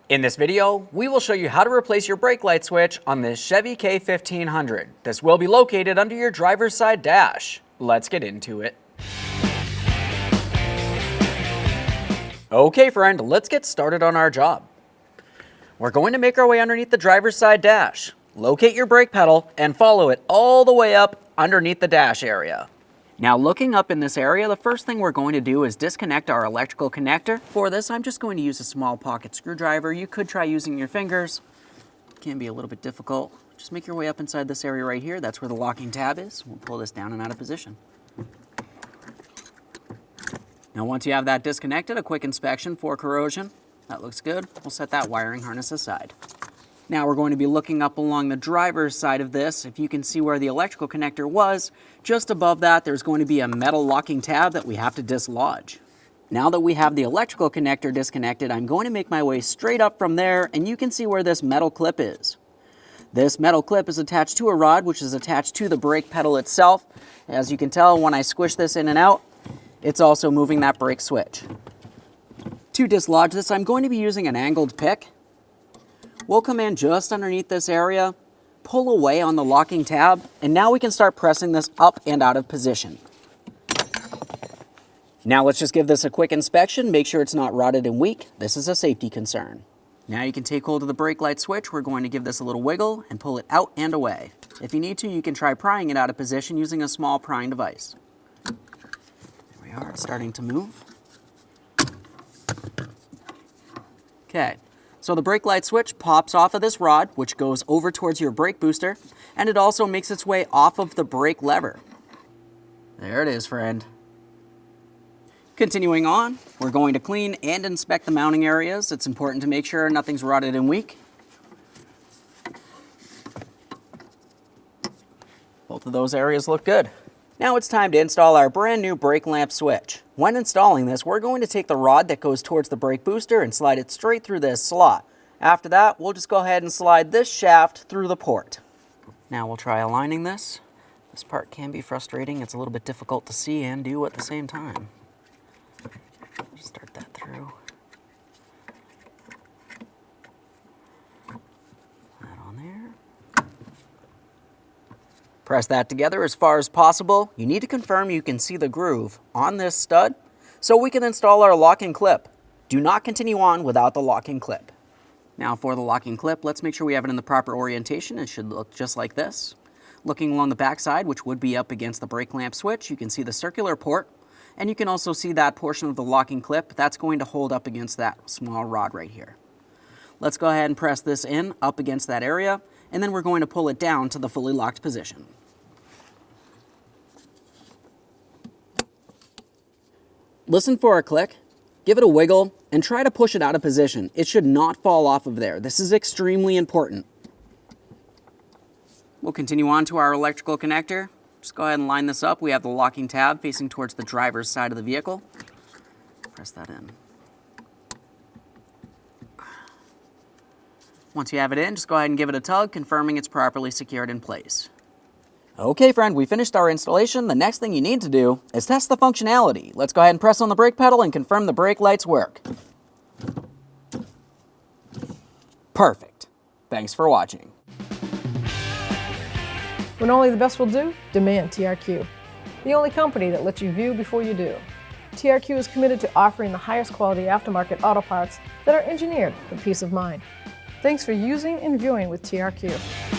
In this video, we will show you how to replace your brake light switch on this Chevy K1500. This will be located under your driver's side dash. Let's get into it. Okay friend, let's get started on our job. We're going to make our way underneath the driver's side dash. Locate your brake pedal and follow it all the way up underneath the dash area. Now looking up in this area, the first thing we're going to do is disconnect our electrical connector. For this, I'm just going to use a small pocket screwdriver. You could try using your fingers. It can be a little bit difficult. Just make your way up inside this area right here. That's where the locking tab is. We'll pull this down and out of position. Now once you have that disconnected, a quick inspection for corrosion. That looks good. We'll set that wiring harness aside. Now we're going to be looking up along the driver's side of this. If you can see where the electrical connector was, just above that there's going to be a metal locking tab that we have to dislodge. Now that we have the electrical connector disconnected, I'm going to make my way straight up from there, and you can see where this metal clip is. This metal clip is attached to a rod which is attached to the brake pedal itself. As you can tell, when I squish this in and out, it's also moving that brake switch. To dislodge this, I'm going to be using an angled pick. We'll come in just underneath this area, pull away on the locking tab, and now we can start pressing this up and out of position. Now let's just give this a quick inspection, make sure it's not rotted and weak. This is a safety concern. Now you can take hold of the brake light switch. We're going to give this a little wiggle and pull it out and away. If you need to, you can try prying it out of position using a small prying device. There we are, it's starting to move. Okay. So the brake light switch pops off of this rod, which goes over towards your brake booster, and it also makes its way off of the brake lever. There it is, friend. Continuing on, we're going to clean and inspect the mounting areas. It's important to make sure nothing's rotted and weak. Both of those areas look good. Now it's time to install our brand new brake lamp switch. When installing this, we're going to take the rod that goes towards the brake booster and slide it straight through this slot. After that, we'll just go ahead and slide this shaft through the port. Now we'll try aligning this. This part can be frustrating. It's a little bit difficult to see and do at the same time. Just start that through. That on there. Press that together as far as possible. You need to confirm you can see the groove on this stud so we can install our locking clip. Do not continue on without the locking clip. Now for the locking clip, let's make sure we have it in the proper orientation. It should look just like this. Looking along the back side, which would be up against the brake lamp switch, you can see the circular port, and you can also see that portion of the locking clip that's going to hold up against that small rod right here. Let's go ahead and press this in up against that area, and then we're going to pull it down to the fully locked position. Listen for a click, give it a wiggle, and try to push it out of position. It should not fall off of there. This is extremely important. We'll continue on to our electrical connector. Just go ahead and line this up. We have the locking tab facing towards the driver's side of the vehicle. Press that in. Once you have it in, just go ahead and give it a tug, confirming it's properly secured in place. Okay friend, we finished our installation. The next thing you need to do is test the functionality. Let's go ahead and press on the brake pedal and confirm the brake lights work. Perfect. Thanks for watching. When only the best will do, demand TRQ. The only company that lets you view before you do. TRQ is committed to offering the highest quality aftermarket auto parts that are engineered for peace of mind. Thanks for using and viewing with TRQ.